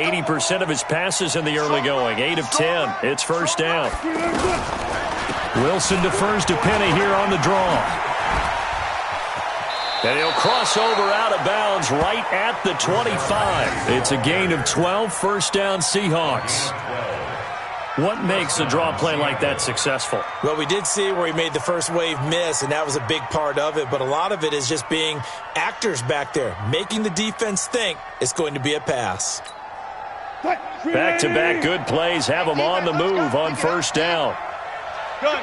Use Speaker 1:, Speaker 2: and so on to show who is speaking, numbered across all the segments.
Speaker 1: 80% of his passes in the early going. 8 of 10. It's first down. Wilson defers to Penny here on the draw. And he'll cross over out of bounds right at the 25. It's a gain of 12, first down Seahawks. What makes a draw play like that successful?
Speaker 2: Well, we did see where he made the first wave miss, and that was a big part of it. But a lot of it is just being actors back there, making the defense think it's going to be a pass.
Speaker 1: Back-to-back good plays have him on the move on first down.
Speaker 3: Good.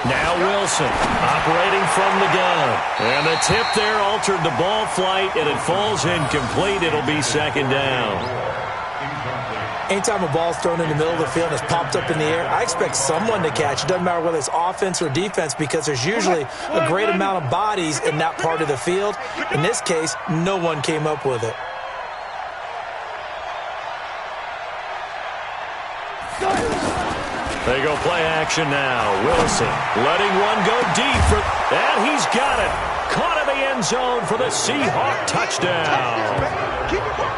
Speaker 1: Now Wilson operating from the gun. And the tip there altered the ball flight, and it falls incomplete. It'll be second down.
Speaker 2: Anytime a ball's thrown in the middle of the field and it's popped up in the air, I expect someone to catch. It doesn't matter whether it's offense or defense, because there's usually a great amount of bodies in that part of the field. In this case, no one came up with it.
Speaker 1: They go play action now. Wilson letting one go deep. And he's got it. Caught in the end zone for the Seahawk touchdown.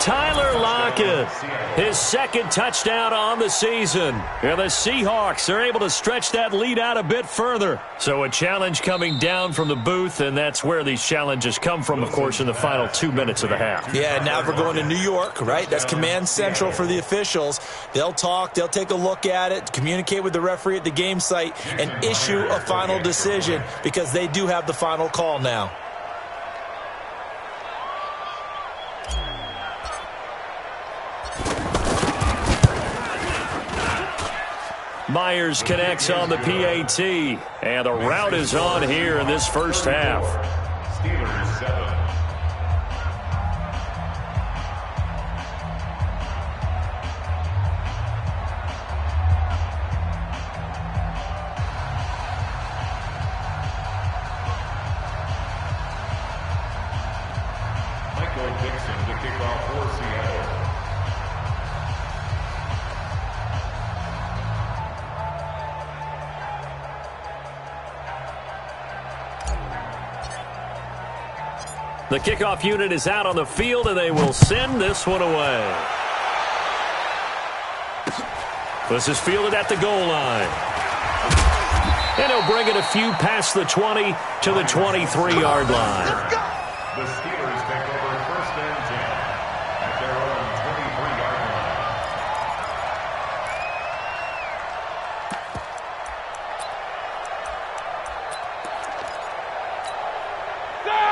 Speaker 1: Tyler Lockett, his second touchdown on the season. And the Seahawks are able to stretch that lead out a bit further. So a challenge coming down from the booth, and that's where these challenges come from, of course, in the final 2 minutes of the half.
Speaker 2: Yeah, now we're going to New York, right? That's command central for the officials. They'll talk, they'll take a look at it, communicate with the referee at the game site, and issue a final decision, because they do have the final call now.
Speaker 1: Myers connects on the PAT, and the route is on here in this first half.
Speaker 4: Steelers 7. Michael Dixon to kick off for Seattle.
Speaker 1: The kickoff unit is out on the field, and they will send this one away. This is fielded at the goal line. And he'll bring it a few past the 20 to the 23-yard line.
Speaker 4: The Steelers take over first and 10 at their own 23-yard line.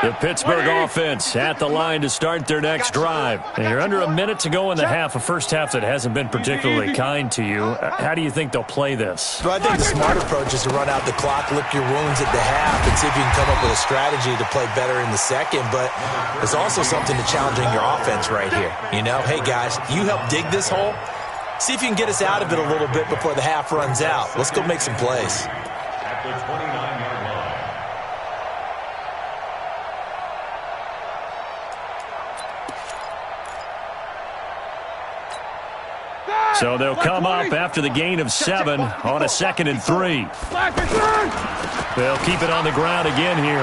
Speaker 1: The Pittsburgh offense at the line to start their next drive. And you're under a minute to go in the half, a first half that hasn't been particularly kind to you. How do you think they'll play this?
Speaker 2: Well, I think the smart approach is to run out the clock, lick your wounds at the half, and see if you can come up with a strategy to play better in the second. But there's also something to challenging your offense right here. You know, hey, guys, you help dig this hole. See if you can get us out of it a little bit before the half runs out. Let's go make some plays.
Speaker 4: At the 29-yard line.
Speaker 1: So they'll come up after the gain of 7 on a 2nd and 3. They'll keep it on the ground again here.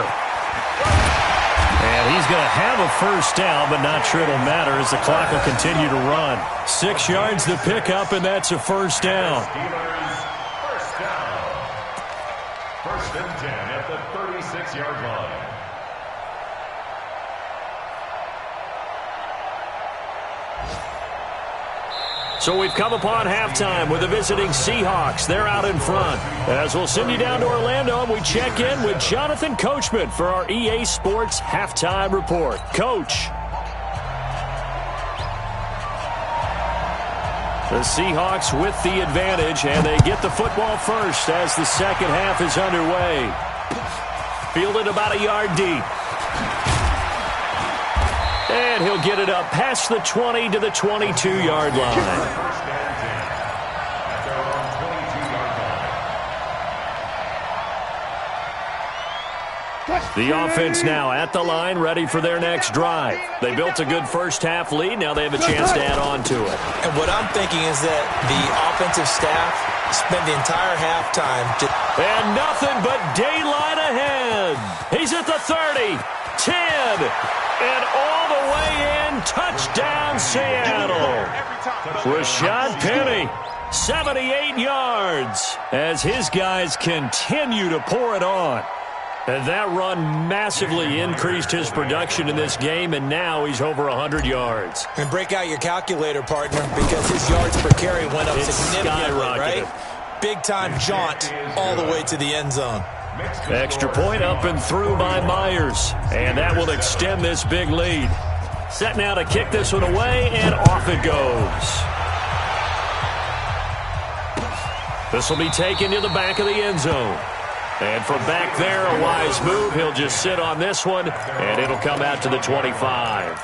Speaker 1: And he's going to have a first down, but not sure it'll matter as the clock will continue to run. 6 yards to pick up, and that's a first down.
Speaker 4: Steelers first down. First and 10 at the 36-yard line.
Speaker 1: So we've come upon halftime with the visiting Seahawks. They're out in front. As we'll send you down to Orlando, and we check in with Jonathan Coachman for our EA Sports Halftime Report. Coach. The Seahawks with the advantage, and they get the football first as the second half is underway. Fielded about a yard deep. And he'll get it up past the 20 to the 22-yard line. The offense now at the line, ready for their next drive. They built a good first-half lead. Now they have a chance to add on to it.
Speaker 2: And what I'm thinking is that the offensive staff spent the entire halftime
Speaker 1: and nothing but daylight ahead. He's at the 30, 10, and all the way in. Touchdown, Seattle. Rashad Penny, 78 yards, as his guys continue to pour it on. And that run massively increased his production in this game, and now he's over 100 yards.
Speaker 2: And break out your calculator, partner, because his yards per carry went up significantly, right? Big-time jaunt all the way to the end zone.
Speaker 1: Extra point up and through by Myers, and that will extend this big lead. Set now to kick this one away, and off it goes. This will be taken to the back of the end zone. And from back there, a wise move. He'll just sit on this one, and it'll come out to the 25.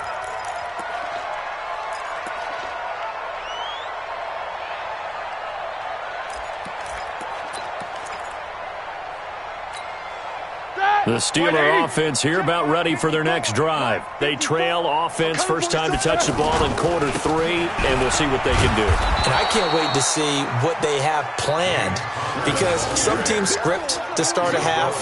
Speaker 1: The Steeler offense here about ready for their next drive. They trail offense first time to touch the ball in quarter 3, and we'll see what they can do.
Speaker 2: And I can't wait to see what they have planned, because some teams script to start a half.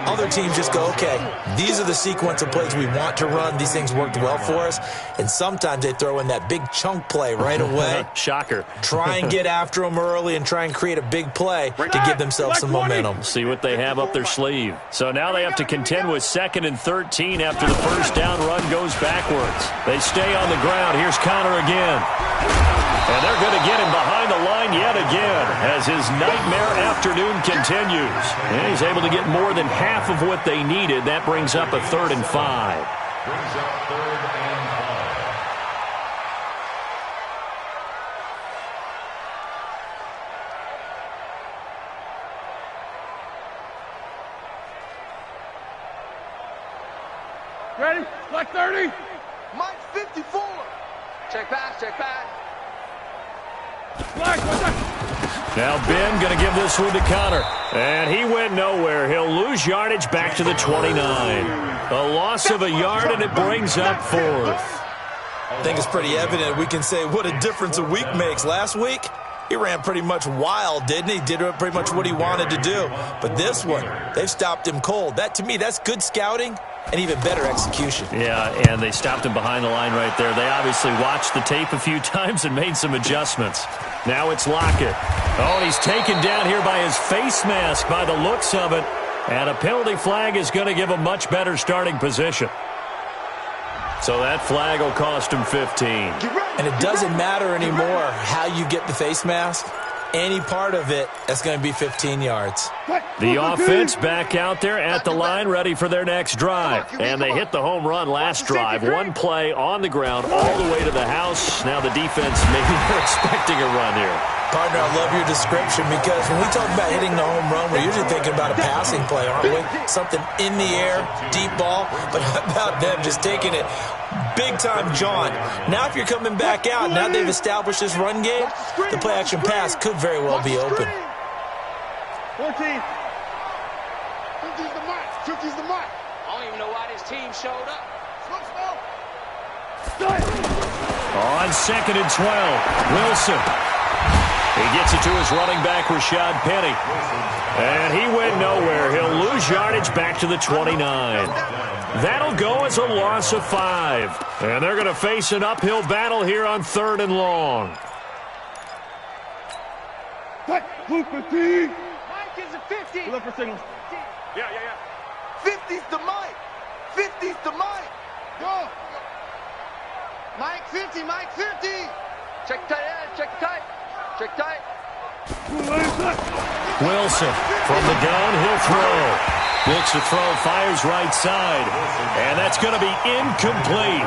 Speaker 2: Other teams just go, okay, these are the sequence of plays we want to run. These things worked well for us. And sometimes they throw in that big chunk play right away.
Speaker 1: Shocker.
Speaker 2: Try and get after them early and try and create a big play to give themselves some momentum.
Speaker 1: See what they have up their sleeve. So now they have to contend with 2nd and 13 after the first down run goes backwards. They stay on the ground. Here's Connor again. And they're going to get him behind the line yet again as his nightmare afternoon continues. And he's able to get more than half of what they needed. That brings up a 3rd and 5.
Speaker 4: Brings up 3rd and 5.
Speaker 3: Ready? Like 30.
Speaker 5: Mike 54. Check back, check back.
Speaker 1: Now Ben going to give this one to Connor. And he went nowhere. He'll lose yardage back to the 29. A loss of a yard, and it brings up 4th.
Speaker 2: I think it's pretty evident. We can say what a difference a week makes. Last week, he ran pretty much wild, didn't he? Did pretty much what he wanted to do. But this one, they've stopped him cold. That, to me, that's good scouting and even better execution.
Speaker 1: Yeah, and they stopped him behind the line right there. They obviously watched the tape a few times and made some adjustments. Now it's Lockett. Oh, he's taken down here by his face mask by the looks of it. And a penalty flag is going to give a much better starting position. So that flag will cost him 15.
Speaker 2: And it doesn't matter anymore how you get the face mask. Any part of it, that's going to be 15 yards.
Speaker 1: The offense back out there at the line, ready for their next drive. And they hit the home run last drive. One play on the ground all the way to the house. Now the defense, maybe they're expecting a run here.
Speaker 2: Partner, I love your description, because when we talk about hitting the home run, we're usually thinking about a passing play, aren't we? Something in the air, deep ball. But how about them just taking it big-time jaunt? Now if you're coming back out, now they've established this run game, the play-action pass could very well be open.
Speaker 3: 14. 50's the mark. 50's the mark.
Speaker 5: I don't even know why this team showed up.
Speaker 1: On 2nd and 12, Wilson. He gets it to his running back, Rashad Penny. And he went nowhere. He'll lose yardage back to the 29. That'll go as a loss of 5. And they're going to face an uphill battle here on 3rd and long.
Speaker 3: Blue 15.
Speaker 5: Mike is a 50.
Speaker 3: Look for signals.
Speaker 5: Yeah. 50's the Mike. 50's the Mike.
Speaker 3: Go.
Speaker 5: Mike 50, Mike 50. Check tight, check tight. Check tight.
Speaker 1: Wilson from the gun, he'll throw. Looks to throw, fires right side. And that's going to be incomplete.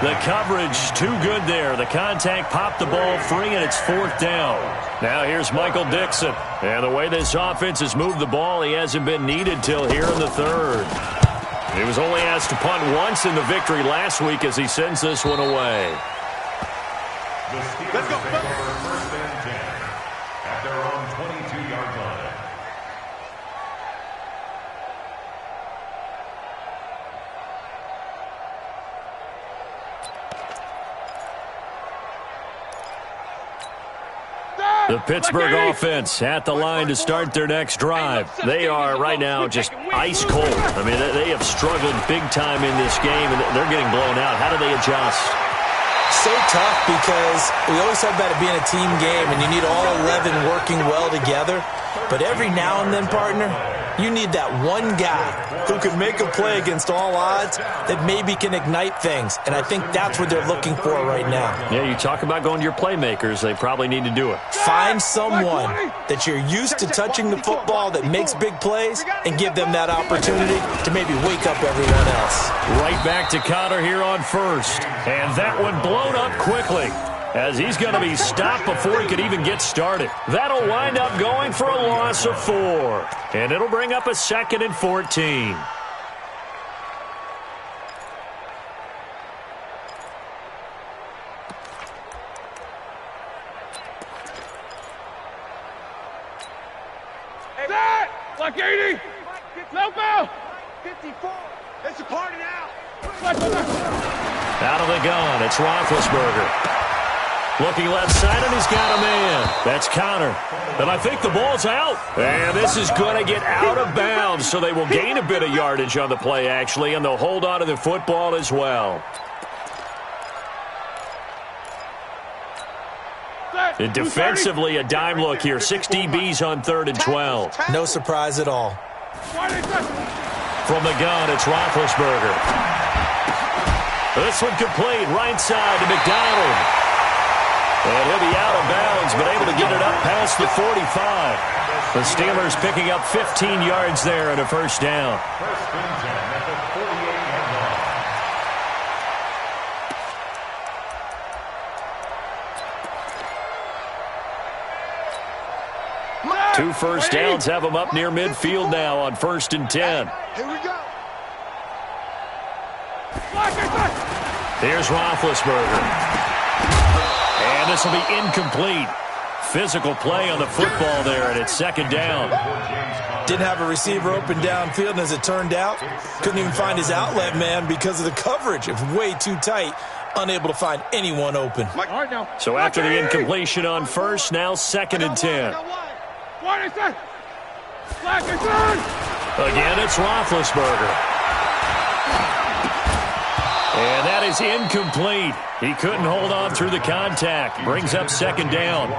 Speaker 1: The coverage too good there. The contact popped the ball free, and it's 4th down. Now here's Michael Dixon. And the way this offense has moved the ball, he hasn't been needed till here in the 3rd. He was only asked to punt once in the victory last week as he sends this one away.
Speaker 4: Let's go. First and 10 at their own 22-yard line.
Speaker 1: The Pittsburgh offense at the line to start their next drive. They are right now just ice cold. I mean, they have struggled big time in this game, and they're getting blown out. How do they adjust?
Speaker 2: So tough because we always talk about it being a team game, and you need all 11 working well together. But every now and then, partner, you need that one guy who can make a play against all odds that maybe can ignite things. And I think that's what they're looking for right now.
Speaker 1: Yeah, you talk about going to your playmakers. They probably need to do it.
Speaker 2: Find someone that you're used to touching the football that makes big plays and give them that opportunity to maybe wake up everyone else.
Speaker 1: Right back to Connor here on first. And that one blown up quickly, as he's going to be stopped before he could even get started. That'll wind up going for a loss of 4. And it'll bring up a 2nd and 14.
Speaker 3: Set! Like 80! No foul!
Speaker 5: 54. It's a party now.
Speaker 1: Out of the gun, it's Roethlisberger. Looking left side, and he's got a man. That's Connor. And I think the ball's out. And this is going to get out of bounds, so they will gain a bit of yardage on the play, actually, and they'll hold on to the football as well. And defensively, a dime look here. 6 DBs on 3rd and 12.
Speaker 2: No surprise at all.
Speaker 1: From the gun, it's Roethlisberger. This one complete, right side to McDonald. And he'll be out of bounds, but able to get it up past the 45. The Steelers picking up 15 yards there and a first down.
Speaker 4: First and 10 at the 48-yard line.
Speaker 1: 2 first downs have them up near midfield now on 1st and 10.
Speaker 5: Here we go.
Speaker 1: Here's Roethlisberger. And this will be incomplete. Physical play on the football there, and it's 2nd down.
Speaker 2: Didn't have a receiver open downfield, and as it turned out, couldn't even find his outlet man because of the coverage. It was way too tight, unable to find anyone open.
Speaker 1: So after the incompletion on first, now 2nd and 10. Again, it's Roethlisberger. And that is incomplete. He couldn't hold on through the contact. Brings up 2nd down.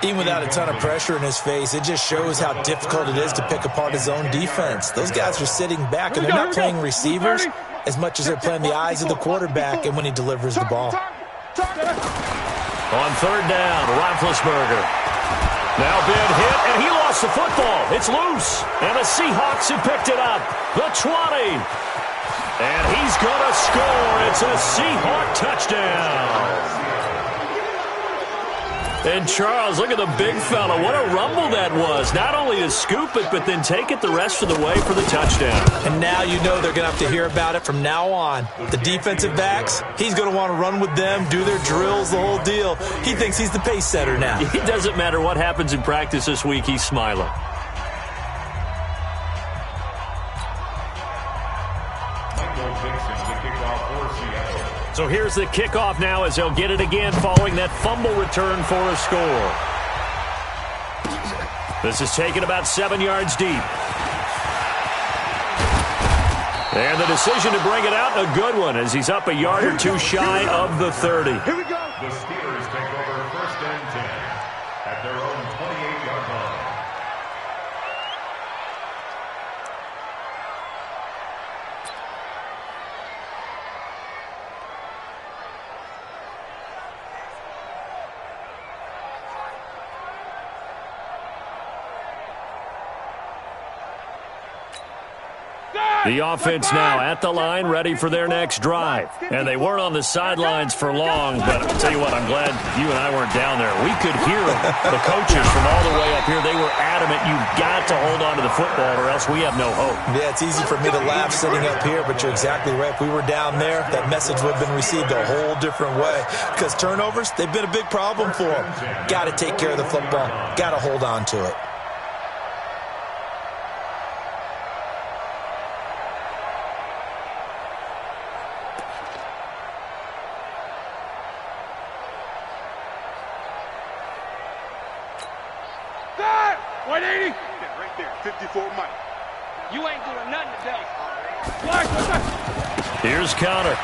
Speaker 2: Even without a ton of pressure in his face, it just shows how difficult it is to pick apart his own defense. Those guys are sitting back, and they're not playing receivers as much as they're playing the eyes of the quarterback and when he delivers the ball.
Speaker 1: On 3rd down, Roethlisberger. Now been hit, and he lost the football. It's loose, and the Seahawks have picked it up. The 20. And he's going to score. It's a Seahawk touchdown. And Charles, look at the big fella. What a rumble that was. Not only to scoop it, but then take it the rest of the way for the touchdown.
Speaker 2: And now you know they're going to have to hear about it from now on. The defensive backs, he's going to want to run with them, do their drills, the whole deal. He thinks he's the pace setter now.
Speaker 1: It doesn't matter what happens in practice this week. He's smiling. So here's the kickoff now as they'll get it again following that fumble return for a score. This is taken about 7 yards deep. And the decision to bring it out, a good one, as he's up a yard or two shy of the 30.
Speaker 5: Here we go.
Speaker 4: The Steelers take over 1st and 10 at their own 28-yard line.
Speaker 1: The offense now at the line, ready for their next drive. And they weren't on the sidelines for long, but I'll tell you what, I'm glad you and I weren't down there. We could hear them, the coaches from all the way up here. They were adamant, you've got to hold on to the football or else we have no hope.
Speaker 2: Yeah, it's easy for me to laugh sitting up here, but you're exactly right. If we were down there, that message would have been received a whole different way. Because turnovers, they've been a big problem for them. Got to take care of the football. Got to hold on to it.
Speaker 3: 180.
Speaker 5: Yeah, right there. 54 Mike.
Speaker 6: You ain't doing nothing today.
Speaker 3: Black, what's that?
Speaker 1: Here's counter.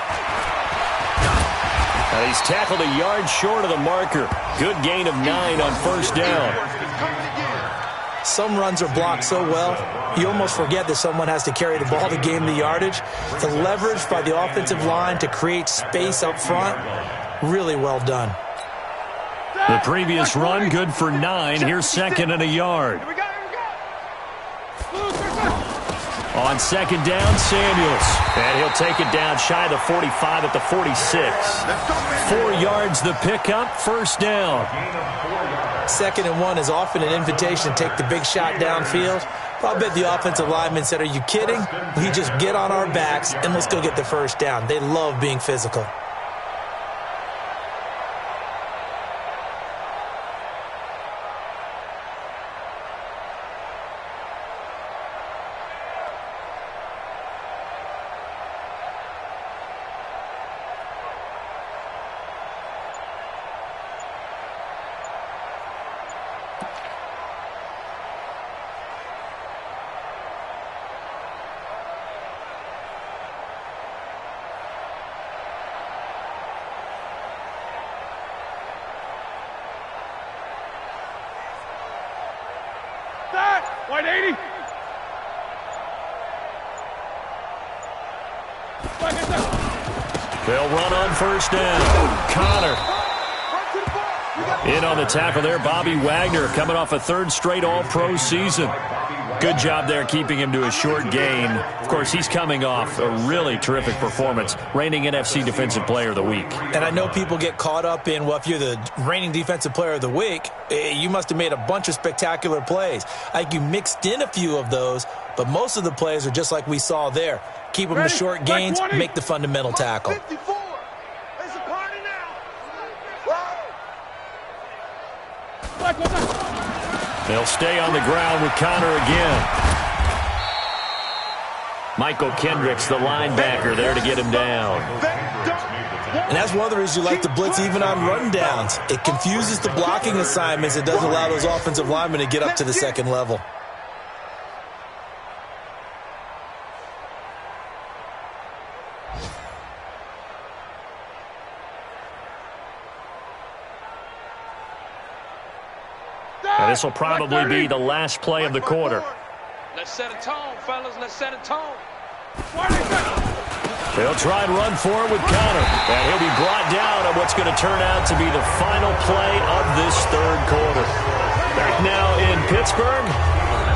Speaker 1: And he's tackled a yard short of the marker. Good gain of 9 on first down.
Speaker 2: Some runs are blocked so well, you almost forget that someone has to carry the ball to gain the yardage. The leverage by the offensive line to create space up front, really well done.
Speaker 1: The previous run, good for 9. Here's second and a yard. On second down, Samuels. And he'll take it down shy of the 45 at the 46. 4 yards the pickup, first down.
Speaker 2: 2nd and 1 is often an invitation to take the big shot downfield. I'll bet the offensive lineman said, are you kidding? We just get on our backs and let's go get the first down. They love being physical.
Speaker 3: That 180.
Speaker 1: They'll run on first down. Connor. In on the tackle there, Bobby Wagner, coming off a 3rd straight All-Pro season. Good job there keeping him to a short gain. Of course, he's coming off a really terrific performance, reigning NFC Defensive Player of the Week.
Speaker 2: And I know people get caught up in, well, if you're the reigning Defensive Player of the Week, you must have made a bunch of spectacular plays. I think you mixed in a few of those, but most of the plays are just like we saw there. Keep them to short gains, make the fundamental tackle.
Speaker 5: 54. It's a party now. Whoa.
Speaker 1: They'll stay on the ground with Connor again. Michael Kendricks, the linebacker, there to get him down.
Speaker 2: And that's one of the reasons you like to blitz even on rundowns. It confuses the blocking assignments. It doesn't allow those offensive linemen to get up to the second level.
Speaker 1: And this will probably be the last play of the quarter.
Speaker 6: Let's set a tone, fellas. Let's set a tone.
Speaker 1: They'll try and run forward with Connor. And he'll be brought down on what's going to turn out to be the final play of this 3rd quarter. Back now in Pittsburgh.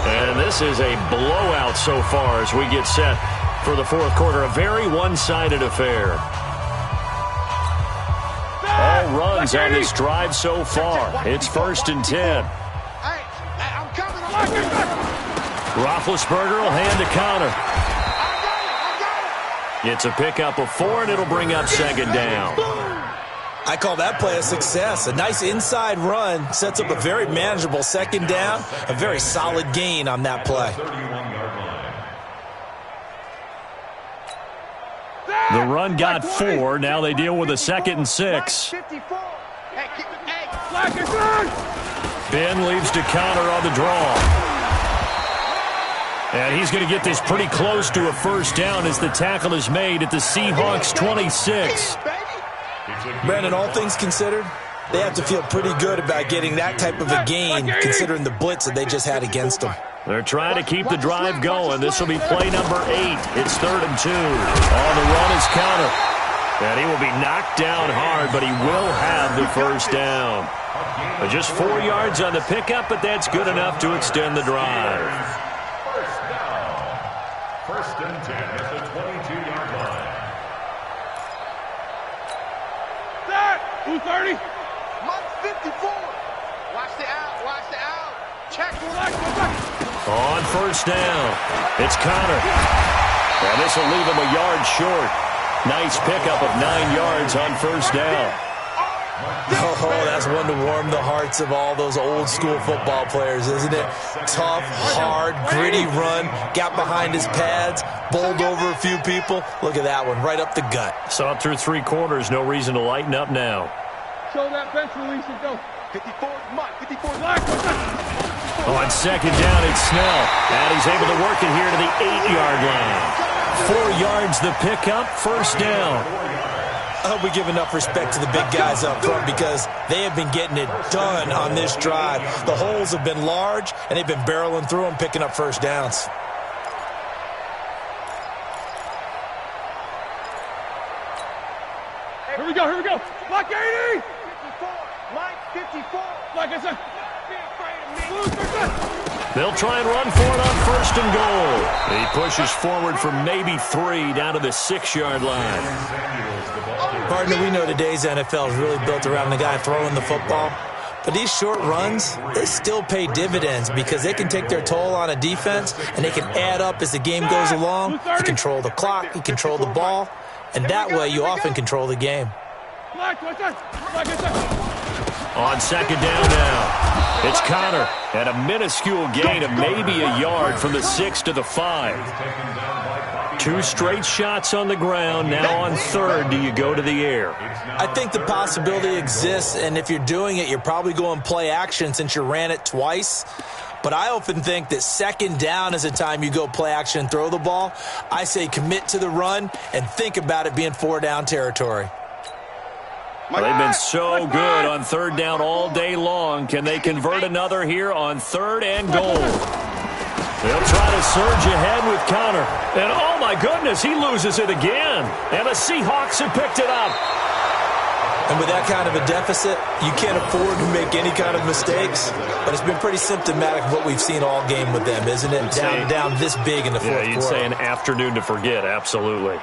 Speaker 1: And this is a blowout so far as we get set for the 4th quarter. A very one-sided affair. All runs on this drive so far. It's 1st and 10. Roethlisberger will hand to Connor. It's a pickup of 4, and it'll bring up 2nd down.
Speaker 2: I call that play a success. A nice inside run sets up a very manageable 2nd down. A very solid gain on that play.
Speaker 1: The run got 4. Now they deal with a 2nd and 6. Ben leaves to Connor on the draw. And he's going to get this pretty close to a first down as the tackle is made at the Seahawks 26.
Speaker 2: Brandon, all things considered, they have to feel pretty good about getting that type of a gain considering the blitz that they just had against them.
Speaker 1: They're trying to keep the drive going. This will be play number 8. It's 3rd and 2. On the run is Connor. And he will be knocked down hard, but he will have the first down. Just 4 yards on the pickup, but that's good enough to extend the drive.
Speaker 4: First and 10 at the 22-yard line.
Speaker 3: That 230.
Speaker 5: Mike 54. Watch the out. Watch the out. Check.
Speaker 1: On first down, it's Connor. And this will leave him a yard short. Nice pickup of 9 yards on first down.
Speaker 2: Oh, that's one to warm the hearts of all those old school football players, isn't it? Tough, hard, gritty run, got behind his pads, bowled over a few people. Look at that one, right up the gut.
Speaker 1: Saw it through 3 quarters, no reason to lighten up now.
Speaker 3: Show that bench release and go.
Speaker 5: 54 Mike. 54
Speaker 3: Black.
Speaker 1: On second down, it's Snell. And he's able to work it here to the 8-yard line. 4 yards the pickup, first down.
Speaker 2: I hope we give enough respect to the big guys up front because they have been getting it done on this drive. The holes have been large, and they've been barreling through them, picking up first downs.
Speaker 3: Here we go, here we go. Block 80!
Speaker 5: 54. Mike, 54.
Speaker 3: Block it, son.
Speaker 1: They'll try and run for it on first and goal. He pushes forward for maybe 3 down to the 6-yard line.
Speaker 2: Partner, we know today's NFL is really built around the guy throwing the football. But these short runs, they still pay dividends because they can take their toll on a defense and they can add up as the game goes along. You control the clock, you control the ball, and that way you often control the game.
Speaker 1: On second down now, it's Connor at a minuscule gain of maybe a yard from the 6 to the 5. 2 straight shots on the ground. Now on third, do you go to the air?
Speaker 2: I think the possibility exists, and if you're doing it, you're probably going play action since you ran it twice. But I often think that second down is the time you go play action and throw the ball. I say commit to the run and think about it being 4-down territory.
Speaker 1: Well, they've been so good on third down all day long. Can they convert another here on third and goal? They'll try to surge ahead with Connor. And, oh, my goodness, he loses it again. And the Seahawks have picked it up.
Speaker 2: And with that kind of a deficit, you can't afford to make any kind of mistakes. But it's been pretty symptomatic of what we've seen all game with them, isn't it? Down this big in the fourth quarter.
Speaker 1: Yeah, you'd say an afternoon to forget, absolutely.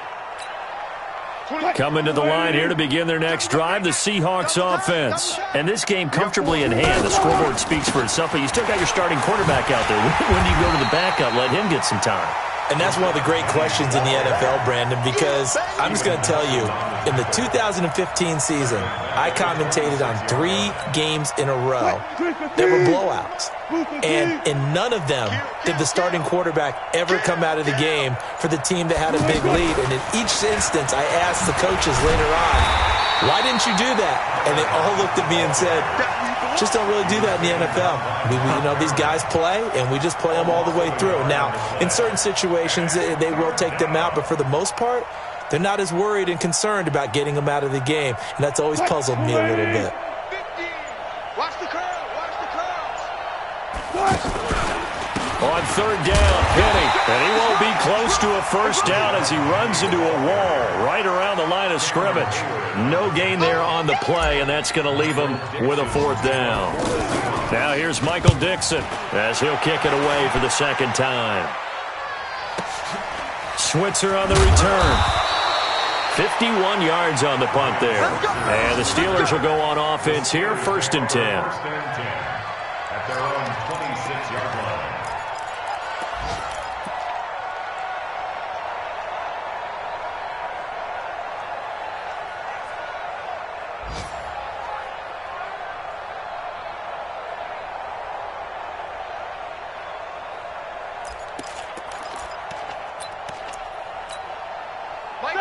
Speaker 1: Coming to the line here to begin their next drive, the Seahawks offense. And this game comfortably in hand. The scoreboard speaks for itself, but you still got your starting quarterback out there. When do you go to the backup? Let him get some time.
Speaker 2: And that's one of the great questions in the NFL, Brandon, because I'm just going to tell you, in the 2015 season, I commentated on 3 games in a row. There were blowouts. And in none of them did the starting quarterback ever come out of the game for the team that had a big lead. And in each instance, I asked the coaches later on, why didn't you do that? And they all looked at me and said, just don't really do that in the NFL. These guys play, and we just play them all the way through. Now, in certain situations, they will take them out, but for the most part, they're not as worried and concerned about getting them out of the game, and that's always puzzled me a little bit.
Speaker 5: Watch the curl, watch the curls.
Speaker 1: On third down, Penny, and he won't be close to a first down as he runs into a wall right around the line of scrimmage. No gain there on the play, and that's going to leave him with a 4th down. Now here's Michael Dixon as he'll kick it away for the second time. Switzer on the return. 51 yards on the punt there. And the Steelers will go on offense here, 1st and 10.
Speaker 4: At their own 26-yard line.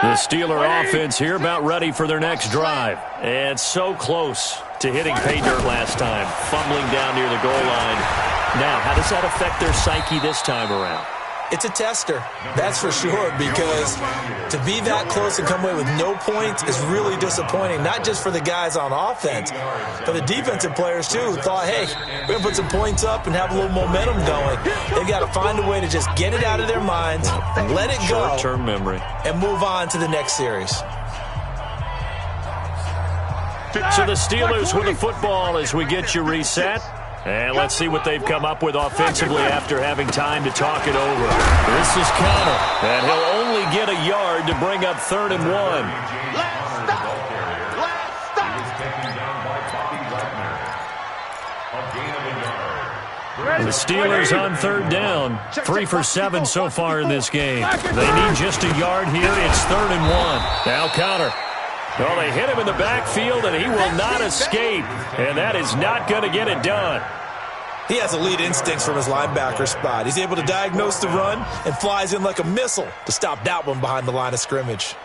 Speaker 1: The Steeler offense here about ready for their next drive. And so close to hitting pay dirt last time, fumbling down near the goal line. Now, how does that affect their psyche this time around?
Speaker 2: It's a tester, that's for sure, because to be that close and come away with no points is really disappointing, not just for the guys on offense, but the defensive players, too, who thought, hey, we're going to put some points up and have a little momentum going. They've got to find a way to just get it out of their minds, let it go,
Speaker 1: short-term memory,
Speaker 2: and move on to the next series.
Speaker 1: So the Steelers with the football as we get you reset. And let's see what they've come up with offensively after having time to talk it over. This is Connor, and he'll only get a yard to bring up 3rd and 1. The Steelers on third down, 3 for 7 so far in this game. They need just a yard here. It's 3rd and 1. Now Connor. Well, they hit him in the backfield, and he will not escape. And that is not going to get it done.
Speaker 2: He has elite instincts from his linebacker spot. He's able to diagnose the run and flies in like a missile to stop that one behind the line of scrimmage.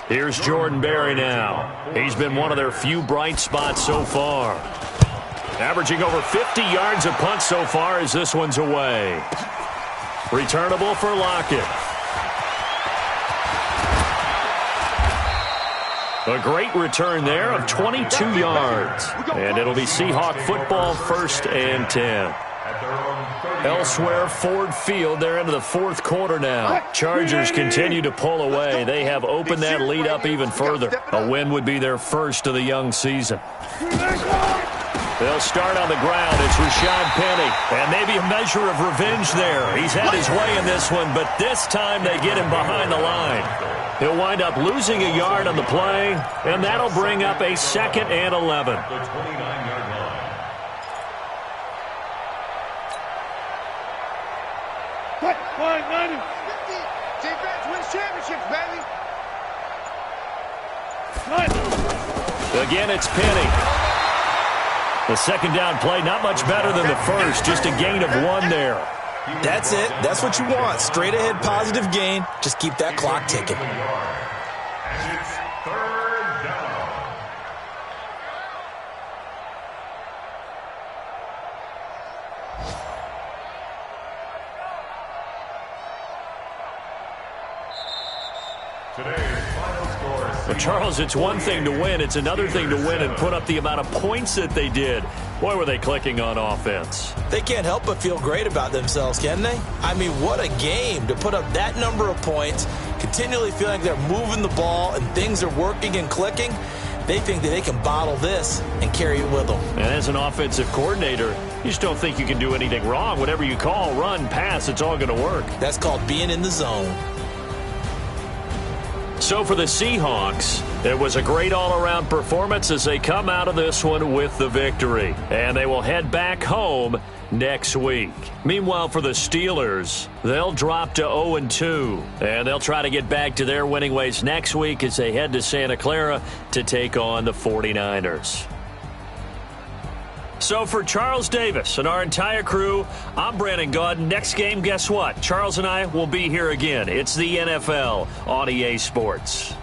Speaker 1: Here's Jordan Berry now. He's been one of their few bright spots so far. Averaging over 50 yards a punt so far as this one's away. Returnable for Lockett. A great return there of 22 yards. And it'll be Seahawk football, 1st and 10. Elsewhere, Ford Field, they're into the 4th quarter now. Chargers continue to pull away. They have opened that lead up even further. A win would be their first of the young season. They'll start on the ground. It's Rashad Penny. And maybe a measure of revenge there. He's had his way in this one, but this time they get him behind the line. He'll wind up losing a yard on the play, and that'll bring up a 2nd and 11.
Speaker 5: Defense wins championships, baby.
Speaker 1: Again, it's Penny. The 2nd down play, not much better than the first, just a gain of 1 there.
Speaker 2: That's it. That's what you want. Straight ahead, positive gain. Just keep that clock ticking.
Speaker 4: And it's 3rd down. Today's final score.
Speaker 1: But Charles, it's one thing to win. It's another thing to win and put up the amount of points that they did. Boy, were they clicking on offense.
Speaker 2: They can't help but feel great about themselves, can they? I mean, what a game to put up that number of points, continually feeling they're moving the ball and things are working and clicking. They think that they can bottle this and carry it with them.
Speaker 1: And as an offensive coordinator, you just don't think you can do anything wrong. Whatever you call, run, pass, it's all going to work.
Speaker 2: That's called being in the zone.
Speaker 1: So for the Seahawks, it was a great all-around performance as they come out of this one with the victory. And they will head back home next week. Meanwhile, for the Steelers, they'll drop to 0-2. And they'll try to get back to their winning ways next week as they head to Santa Clara to take on the 49ers. So for Charles Davis and our entire crew, I'm Brandon Gaudin. Next game, guess what? Charles and I will be here again. It's the NFL on EA Sports.